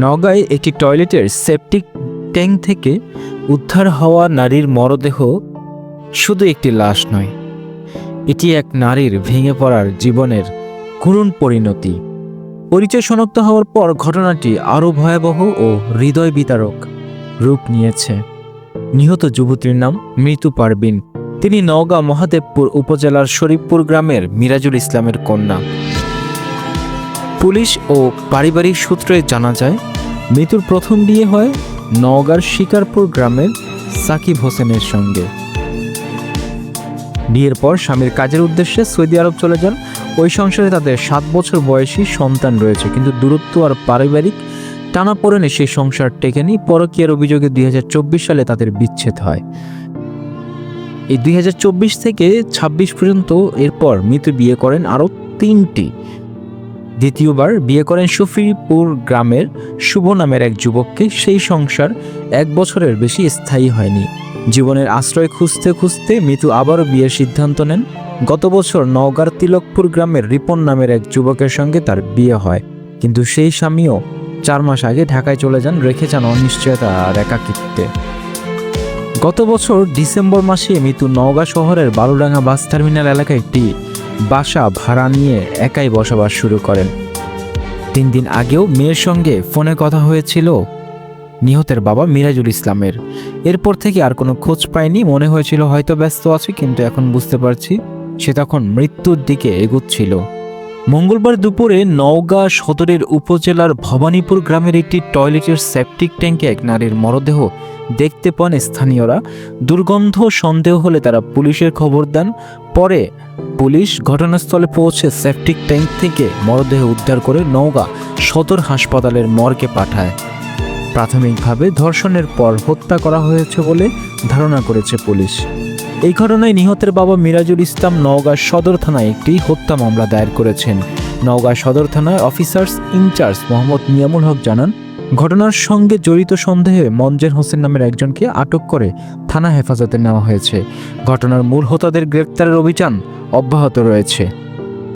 নওগাঁয় একটি টয়লেটের septic tank থেকে উদ্ধার হওয়া নারীর মরদেহ শুধু একটি লাশ নয়, এটি এক নারীর ভেঙে পড়ার জীবনের করুণ পরিণতি। পরিচয় শনাক্ত হওয়ার পর ঘটনাটি আরও ভয়াবহ ও হৃদয় বিতারক রূপ নিয়েছে। নিহত যুবতীর নাম মৃত্যু পারবিন। তিনি নওগাঁ মহাদেবপুর উপজেলার শরীফপুর গ্রামের মিরাজুল ইসলামের কন্যা। পুলিশ ও পারিবারিক সূত্রে জানা যায়, মৃত্যুর প্রথম বিয়ে হয় নওগাঁর শিকারপুর গ্রামের সাকিব হোসেনের সঙ্গে। বিয়ের পর স্বামীর কাজের উদ্দেশ্যে সৌদি আরব চলে যান। ওই সংসারে তাদের 7 বছর বয়সী সন্তান রয়েছে, কিন্তু দূরত্ব আর পারিবারিক টানাপোড়েনে সেই সংসার টেকেনি। পরকীয়ার অভিযোগে 2024 সালে তাদের বিচ্ছেদ হয়। এই 2024 থেকে 26 পর্যন্ত এরপর মৃত্যু বিয়ে করেন আরও 3টি। দ্বিতীয়বার বিয়ে করেন শফিপুর গ্রামের শুভ নামের এক যুবককে। সেই সংসার 1 বছরের বেশি স্থায়ী হয়নি। জীবনের আশ্রয় খুঁজতে খুঁজতে মৃত্যু আবারও বিয়ের সিদ্ধান্ত নেন। গত বছর নওগাঁর তিলকপুর গ্রামের রিপন নামের এক যুবকের সঙ্গে তার বিয়ে হয়, কিন্তু সেই স্বামীও 4 মাস আগে ঢাকায় চলে যান, রেখে যান অনিশ্চয়তা আর একাকিত্বে। গত বছর ডিসেম্বর মাসে মৃত্যু নওগাঁ শহরের বালুডাঙ্গা বাস টার্মিনাল এলাকায় একটি বাসা ভাড়া নিয়ে একাই বসবাস শুরু করেন। 3 দিন আগেও মেয়ের সঙ্গে ফোনে কথা হয়েছিল নিহতের বাবা মিরাজুল ইসলামের। এরপর থেকে আর কোনো খোঁজ পায়নি। মনে হয়েছিল হয়তো ব্যস্ত আছে, কিন্তু এখন বুঝতে পারছি সে তখন মৃত্যুর দিকে এগুচ্ছিল। মঙ্গলবার দুপুরে নওগাঁ সদরের উপজেলার ভবানীপুর গ্রামের একটি টয়লেটের সেপটিক ট্যাঙ্কে এক নারীর মরদেহ দেখতে পান স্থানীয়রা। দুর্গন্ধ সন্দেহ হলে তারা পুলিশের খবর দেন। পরে পুলিশ ঘটনাস্থলে পৌঁছে সেপটিক ট্যাঙ্ক থেকে মরদেহ উদ্ধার করে নওগাঁ সদর হাসপাতালের মর্গে পাঠায়। প্রাথমিকভাবে ধর্ষণের পর হত্যা করা হয়েছে বলে ধারণা করেছে পুলিশ। এই ঘটনায় নিহতের বাবা মিরাজুল ইসলাম নওগাঁ সদর থানায় একটি হত্যা মামলা দায়ের করেছেন। নওগাঁ সদর থানায় অফিসার্স ইনচার্জ মোহাম্মদ নিয়ামুল হক জানান, ঘটনার সঙ্গে জড়িত সন্দেহে মঞ্জের হোসেন নামের একজনকে আটক করে থানা হেফাজতে নেওয়া হয়েছে। ঘটনার মূল হোতাদের গ্রেপ্তারের অভিযান অব্যাহত রয়েছে।